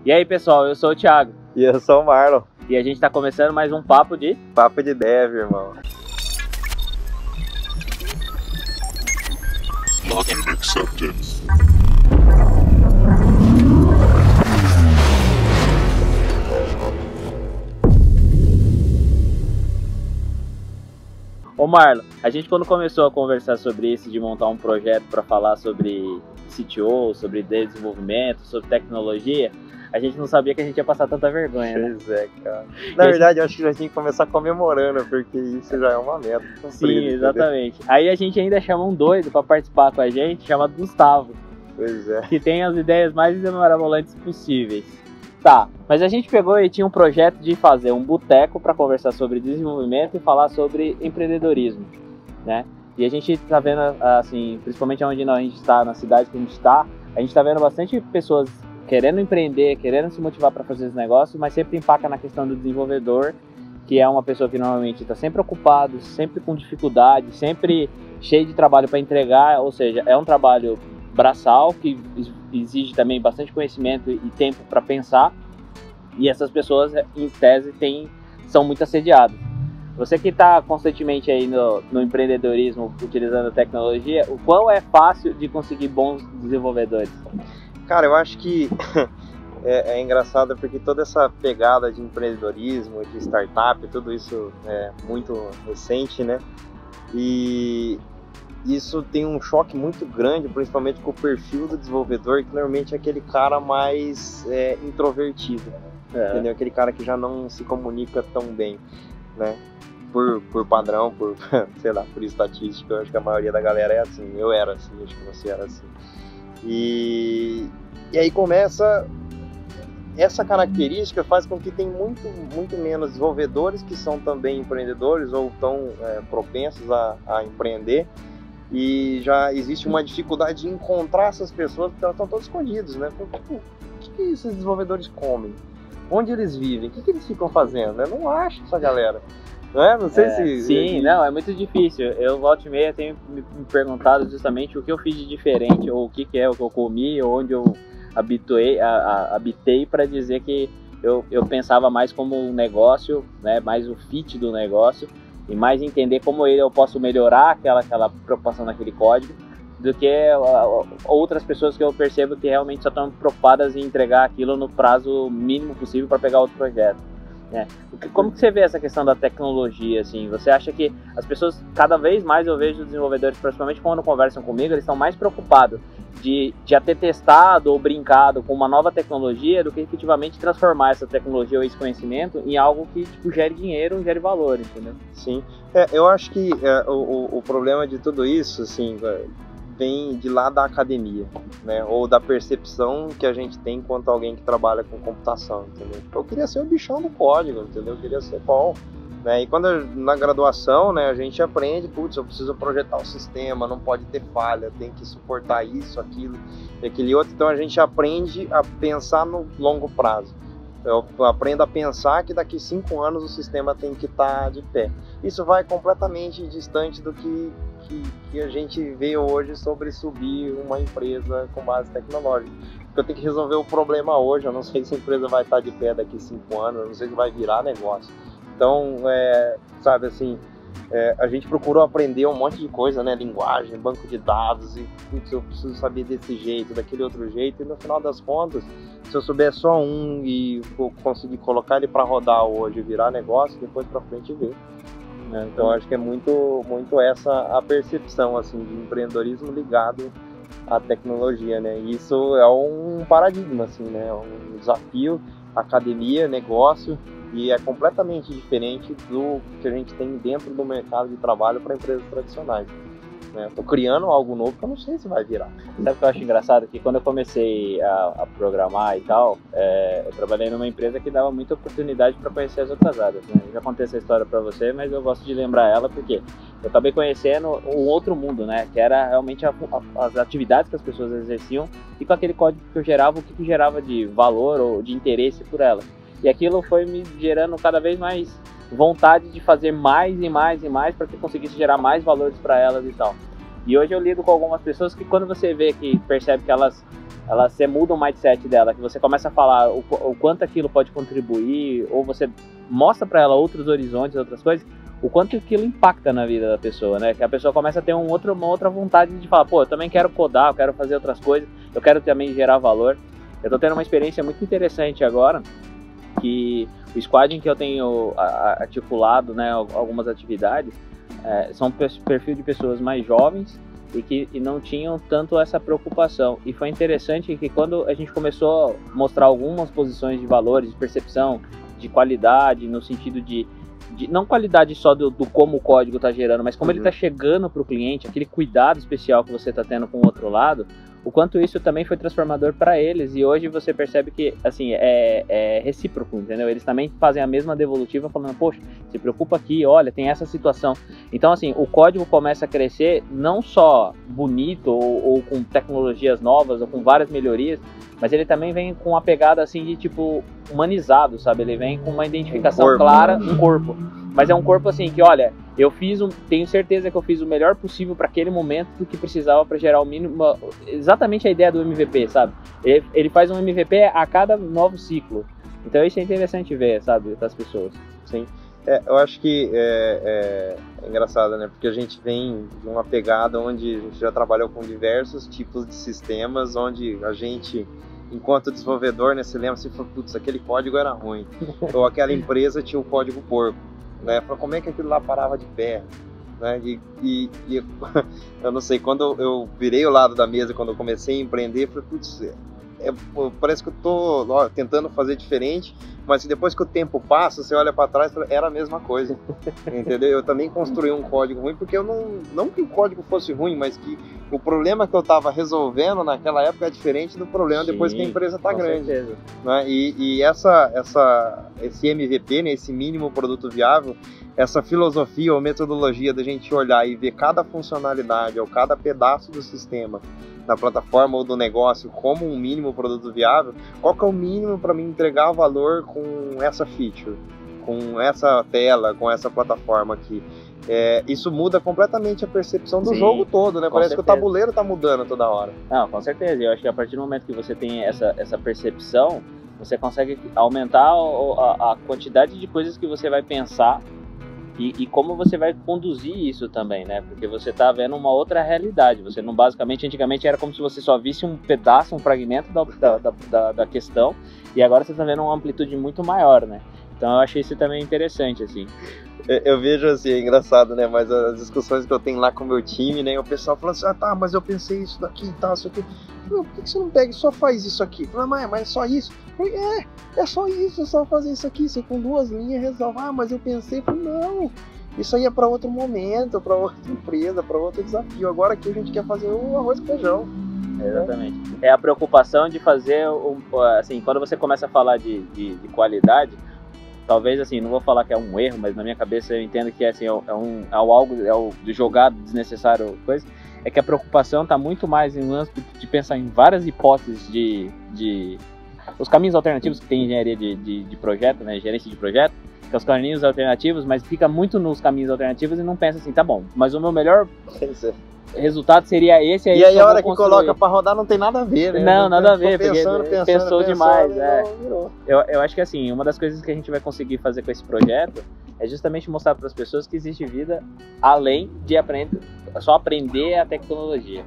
E aí, pessoal, eu sou o Thiago. E eu sou o Marlon. E a gente está começando mais um Papo de Dev, irmão. Login accepted. Ô Marlon, a gente quando começou a conversar sobre isso, de montar um projeto para falar sobre CTO, sobre desenvolvimento, sobre tecnologia, a gente não sabia que a gente ia passar tanta vergonha, né? Pois é, cara. Na verdade, eu acho que a gente tinha que começar comemorando, porque isso já é uma meta. Sim, exatamente. Aí a gente ainda chama um doido para participar com a gente, chamado Gustavo. Pois é. Que tem as ideias mais mirabolantes possíveis. Tá, mas a gente pegou e tinha um projeto de fazer um boteco para conversar sobre desenvolvimento e falar sobre empreendedorismo, né? E a gente tá vendo, assim, principalmente onde a gente está, na cidade que a gente tá vendo bastante pessoas querendo empreender, querendo se motivar para fazer esse negócio, mas sempre empaca na questão do desenvolvedor, que é uma pessoa que normalmente está sempre ocupado, sempre com dificuldade, sempre cheio de trabalho para entregar, ou seja, é um trabalho braçal que exige também bastante conhecimento e tempo para pensar, e essas pessoas, em tese, são muito assediadas. Você que está constantemente aí no empreendedorismo, utilizando a tecnologia, o quão é fácil de conseguir bons desenvolvedores? Cara, eu acho que é engraçado porque toda essa pegada de empreendedorismo, de startup, tudo isso é muito recente, né? E isso tem um choque muito grande, principalmente com o perfil do desenvolvedor, que normalmente é aquele cara mais introvertido, entendeu? Aquele cara que já não se comunica tão bem, né? Por padrão, sei lá, por estatística, eu acho que a maioria da galera é assim. Eu era assim, acho que você era assim. E aí começa essa característica, faz com que tem muito menos desenvolvedores que são também empreendedores ou tão propensos a empreender, e já existe uma dificuldade de encontrar essas pessoas porque elas estão todas escondidas, né? O que esses desenvolvedores comem? Onde eles vivem? O que eles ficam fazendo? Eu não acho essa galera. Não sei se... Sim, não, é muito difícil. Eu, volta e meia, tenho me perguntado justamente o que eu fiz de diferente, ou o que é o que eu comi, ou onde eu habitei para dizer que eu pensava mais como um negócio, né, mais o fit do negócio, e mais entender como eu posso melhorar aquela preocupação naquele código, do que outras pessoas que eu percebo que realmente só estão preocupadas em entregar aquilo no prazo mínimo possível para pegar outro projeto. Como que você vê essa questão da tecnologia, assim? Você acha que as pessoas, cada vez mais eu vejo os desenvolvedores, principalmente quando conversam comigo, eles estão mais preocupados de já ter testado ou brincado com uma nova tecnologia do que efetivamente transformar essa tecnologia ou esse conhecimento em algo que gere dinheiro, gere valor, entendeu? Sim, eu acho que o problema de tudo isso, assim, vem de lá da academia, né? Ou da percepção que a gente tem quanto alguém que trabalha com computação, entendeu? Eu queria ser o bichão do código, entendeu? Eu queria ser bom, né? E quando na graduação, né, a gente aprende, putz, eu preciso projetar o sistema, não pode ter falha, tem que suportar isso, aquilo e aquele outro. Então a gente aprende a pensar no longo prazo. Eu aprendo a pensar que daqui 5 anos o sistema tem que estar de pé. Isso vai completamente distante do que a gente vê hoje sobre subir uma empresa com base tecnológica. Porque eu tenho que resolver o problema hoje, eu não sei se a empresa vai estar de pé daqui 5 anos, eu não sei se vai virar negócio. Então, sabe assim, a gente procurou aprender um monte de coisa, né? Linguagem, banco de dados, e putz, eu preciso saber desse jeito, daquele outro jeito, e no final das contas, se eu souber só um e conseguir colocar ele para rodar hoje, virar negócio, depois para frente ver. Então acho que é muito essa a percepção, assim, de empreendedorismo ligado à tecnologia, né? E isso é um paradigma, assim, né? É um desafio, academia, negócio, e é completamente diferente do que a gente tem dentro do mercado de trabalho para empresas tradicionais. Estou criando algo novo que eu não sei se vai virar. Sabe o que eu acho engraçado? Que quando eu comecei a programar e tal, eu trabalhei numa empresa que dava muita oportunidade para conhecer as outras áreas, né? Eu já contei essa história para você, mas eu gosto de lembrar ela porque eu acabei conhecendo um outro mundo, né? Que era realmente as atividades que as pessoas exerciam e com aquele código que eu gerava, o que gerava de valor ou de interesse por ela. E aquilo foi me gerando cada vez mais vontade de fazer mais e mais e mais para que eu conseguisse gerar mais valores para elas e tal. E hoje eu lido com algumas pessoas que quando você vê que percebe que elas você muda o mindset dela, que você começa a falar o quanto aquilo pode contribuir, ou você mostra para ela outros horizontes, outras coisas, o quanto aquilo impacta na vida da pessoa, né? Que a pessoa começa a ter uma outra vontade de falar, pô, eu também quero codar, eu quero fazer outras coisas, eu quero também gerar valor. Eu tô tendo uma experiência muito interessante agora, que o squad em que eu tenho articulado, né, algumas atividades, são perfil de pessoas mais jovens e que não tinham tanto essa preocupação. E foi interessante que quando a gente começou a mostrar algumas posições de valores, de percepção, de qualidade, no sentido de não qualidade só do como o código está gerando, mas como ele está chegando para o cliente, aquele cuidado especial que você está tendo com o outro lado, o quanto isso também foi transformador para eles. E hoje você percebe que assim, é recíproco, entendeu? Eles também fazem a mesma devolutiva falando, poxa, se preocupa aqui, olha, tem essa situação. Então assim, o código começa a crescer não só bonito ou com tecnologias novas ou com várias melhorias, mas ele também vem com uma pegada assim de tipo humanizado, sabe? Ele vem com uma identificação clara, um corpo. Mas é um corpo assim que, olha, tenho certeza que eu fiz o melhor possível para aquele momento do que precisava para gerar o mínimo, exatamente a ideia do MVP, sabe? Ele faz um MVP a cada novo ciclo. Então isso é interessante ver, sabe, das pessoas. Sim. Eu acho que é engraçado, né? Porque a gente vem de uma pegada onde a gente já trabalhou com diversos tipos de sistemas, onde a gente, enquanto desenvolvedor, né, se lembra assim, putz, aquele código era ruim. Ou aquela empresa tinha o código porco, né? Como é que aquilo lá parava de pé? Né? E eu não sei, quando eu virei o lado da mesa, quando eu comecei a empreender, eu falei, putz, parece que eu tô tentando fazer diferente, mas depois que o tempo passa, você olha para trás, era a mesma coisa, entendeu? Eu também construí um código ruim, porque eu não que o código fosse ruim, mas que o problema que eu estava resolvendo naquela época é diferente do problema depois que a empresa está grande. Certeza. Né? E esse MVP, né, esse mínimo produto viável, essa filosofia ou metodologia da gente olhar e ver cada funcionalidade ou cada pedaço do sistema da plataforma ou do negócio como um mínimo produto viável, qual que é o mínimo para mim entregar valor com essa feature, com essa tela, com essa plataforma aqui. Isso muda completamente a percepção do jogo todo, né? Parece certeza. Que o tabuleiro está mudando toda hora. Não, com certeza. Eu acho que a partir do momento que você tem essa percepção, você consegue aumentar a quantidade de coisas que você vai pensar e como você vai conduzir isso também, né? Porque você está vendo uma outra realidade. Você não, basicamente, antigamente era como se você só visse um pedaço, um fragmento da questão, e agora você está vendo uma amplitude muito maior, né? Então eu achei isso também interessante, assim. Eu vejo assim, é engraçado, né? Mas as discussões que eu tenho lá com o meu time, né? O pessoal fala assim, tá, mas eu pensei isso daqui e tal, isso aqui. Por que você não pega e só faz isso aqui? Mas é só isso? É só isso, é só fazer isso aqui. Você com 2 linhas resolve. Mas eu pensei, não, isso aí é para outro momento, para outra empresa, para outro desafio. Agora aqui a gente quer fazer o arroz com feijão. Exatamente. É a preocupação de fazer, assim, quando você começa a falar de qualidade, talvez, assim, não vou falar que é um erro, mas na minha cabeça eu entendo que assim, de jogar desnecessário coisa, é que a preocupação está muito mais em lance de pensar em várias hipóteses de os caminhos alternativos que tem engenharia de projeto, né, gerência de projeto, que é os caminhos alternativos, mas fica muito nos caminhos alternativos e não pensa assim, tá bom, mas o meu melhor resultado seria esse aí. E aí a hora que coloca para rodar não tem nada a ver, né? Não, nada a ver, porque pensou demais. Eu acho que assim, uma das coisas que a gente vai conseguir fazer com esse projeto é justamente mostrar para as pessoas que existe vida além de só aprender a tecnologia.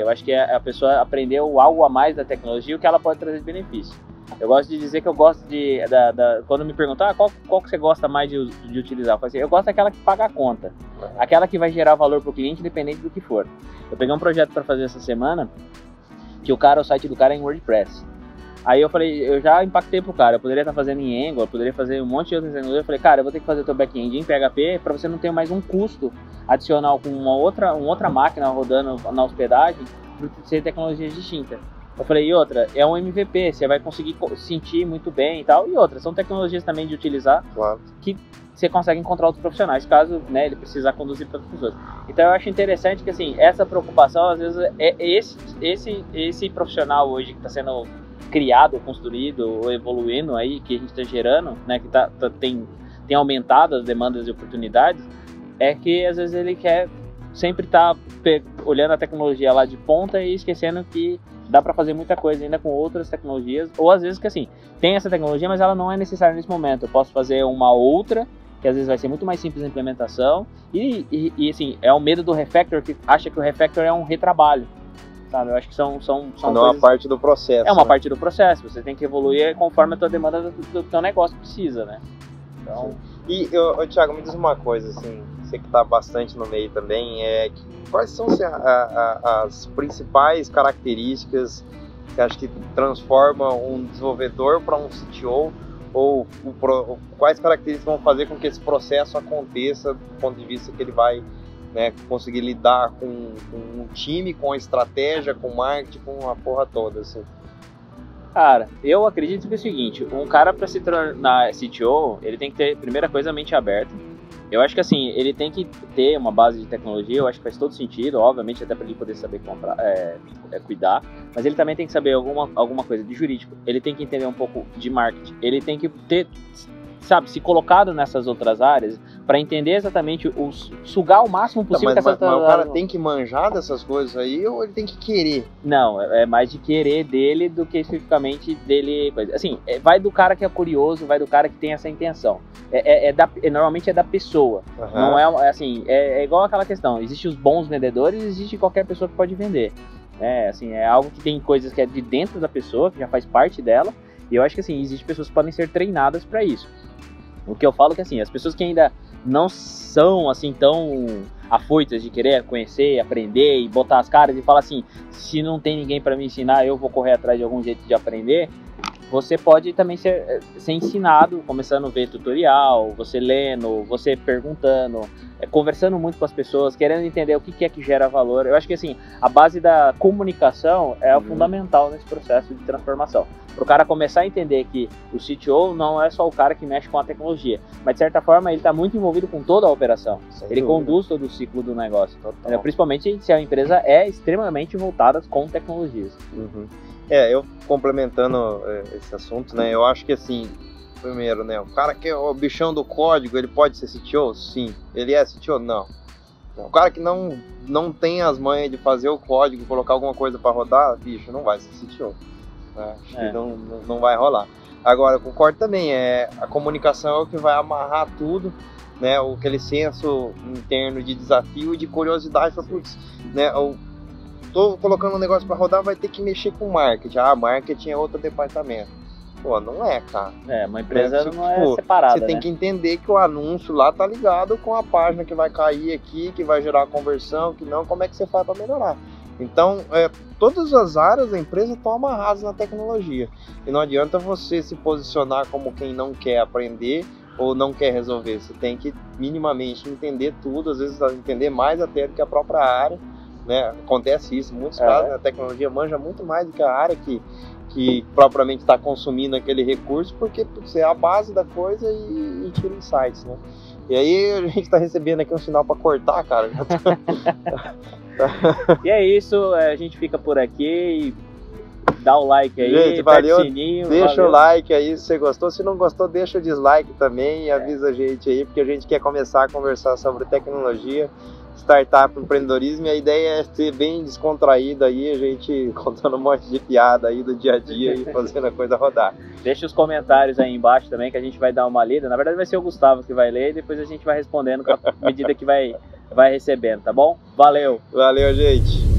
Eu acho que a pessoa aprendeu algo a mais da tecnologia, o que ela pode trazer de benefício. Eu gosto de dizer que eu gosto quando me perguntam qual que você gosta mais de utilizar, eu falo assim, eu gosto daquela que paga a conta, aquela que vai gerar valor para o cliente independente do que for. Eu peguei um projeto para fazer essa semana, que o site do cara é em WordPress. Aí eu falei, eu já impactei pro cara, eu poderia estar fazendo em Angular, eu poderia fazer um monte de outras tecnologias. Eu falei, cara, eu vou ter que fazer o teu back-end em PHP para você não ter mais um custo adicional com uma outra máquina rodando na hospedagem por ser tecnologias distintas. Eu falei, e outra, é um MVP, você vai conseguir sentir muito bem e tal. E outra, são tecnologias também de utilizar, claro, que você consegue encontrar outros profissionais, caso, né, ele precisar conduzir para outras pessoas. Então eu acho interessante que assim, essa preocupação, às vezes, é esse profissional hoje que está sendo criado, construído ou evoluindo aí, que a gente está gerando, né, que tem aumentado as demandas e oportunidades, é que às vezes ele quer sempre estar olhando a tecnologia lá de ponta e esquecendo que dá para fazer muita coisa ainda com outras tecnologias, ou às vezes que assim, tem essa tecnologia, mas ela não é necessária nesse momento. Eu posso fazer uma outra, que às vezes vai ser muito mais simples a implementação, e assim, é o medo do refactor, que acha que o refactor é um retrabalho, sabe? Eu acho que são não coisas... é uma parte do processo. É uma né? parte do processo, você tem que evoluir conforme a tua demanda do teu negócio precisa, né? Então... E, Thiago, me diz uma coisa, assim, você que está bastante no meio também, quais são assim, as principais características que acho que transformam um desenvolvedor para um CTO, ou quais características vão fazer com que esse processo aconteça do ponto de vista que ele vai, né, conseguir lidar com um time, com a estratégia, com o marketing, com a porra toda, assim. Cara, eu acredito que é o seguinte, um cara para se tornar CTO, ele tem que ter, primeira coisa, a mente aberta. Eu acho que assim, ele tem que ter uma base de tecnologia, eu acho que faz todo sentido, obviamente até para ele poder saber comprar, cuidar, mas ele também tem que saber alguma coisa de jurídico, ele tem que entender um pouco de marketing, ele tem que ter, sabe, se colocado nessas outras áreas para entender exatamente, sugar o máximo possível mas dessas o cara tem que manjar dessas coisas aí ou ele tem que querer? Não, é mais de querer dele do que especificamente dele. Assim, vai do cara que é curioso, vai do cara que tem essa intenção. Normalmente é da pessoa. Uhum. Não é assim, é igual aquela questão. Existem os bons vendedores, existe qualquer pessoa que pode vender. Assim, é algo que tem coisas que é de dentro da pessoa, que já faz parte dela. E eu acho que assim, existem pessoas que podem ser treinadas para isso. O que eu falo é que assim, as pessoas que ainda não são assim tão afoitas de querer conhecer, aprender e botar as caras e falar assim, se não tem ninguém para me ensinar, eu vou correr atrás de algum jeito de aprender. Você pode também ser ensinado, começando a ver tutorial, você lendo, você perguntando, conversando muito com as pessoas, querendo entender o que é que gera valor. Eu acho que assim, a base da comunicação é o fundamental nesse processo de transformação. Para o cara começar a entender que o CTO não é só o cara que mexe com a tecnologia, mas de certa forma ele está muito envolvido com toda a operação. Ele conduz todo o ciclo do negócio. Principalmente se a empresa é extremamente voltada com tecnologias. Uhum. Eu complementando esse assunto, né, eu acho que assim, primeiro, né, o cara que é o bichão do código, ele pode ser CTO? Sim. Ele é CTO? Não. O cara que não tem as manhas de fazer o código, colocar alguma coisa para rodar, bicho, não vai ser CTO. Acho que não vai rolar. Agora, eu concordo também, a comunicação é o que vai amarrar tudo, né, aquele senso interno de desafio e de curiosidade para putz, né, tô colocando um negócio para rodar, vai ter que mexer com marketing. Marketing é outro departamento. Pô, não é, cara. Uma empresa não é separada, você tem que entender que o anúncio lá tá ligado com a página que vai cair aqui, que vai gerar conversão, que não, como é que você faz para melhorar. Então, todas as áreas da empresa estão amarradas na tecnologia. E não adianta você se posicionar como quem não quer aprender ou não quer resolver. Você tem que minimamente entender tudo, às vezes entender mais até do que a própria área. Né? Acontece isso, em muitos casos a tecnologia manja muito mais do que a área que propriamente está consumindo aquele recurso, porque é a base da coisa e tira insights, né? E aí a gente está recebendo aqui um sinal para cortar, cara. E é isso, a gente fica por aqui. Dá o like aí, gente, valeu, o sininho, deixa o like aí se você gostou. Se não gostou, deixa o dislike também e avisa a gente aí, porque a gente quer começar a conversar sobre tecnologia, startup, empreendedorismo, e a ideia é ser bem descontraído aí, a gente contando um monte de piada aí do dia a dia e fazendo a coisa rodar. Deixa os comentários aí embaixo também, que a gente vai dar uma lida. Na verdade vai ser o Gustavo que vai ler e depois a gente vai respondendo à medida que vai recebendo, tá bom? Valeu! Valeu, gente!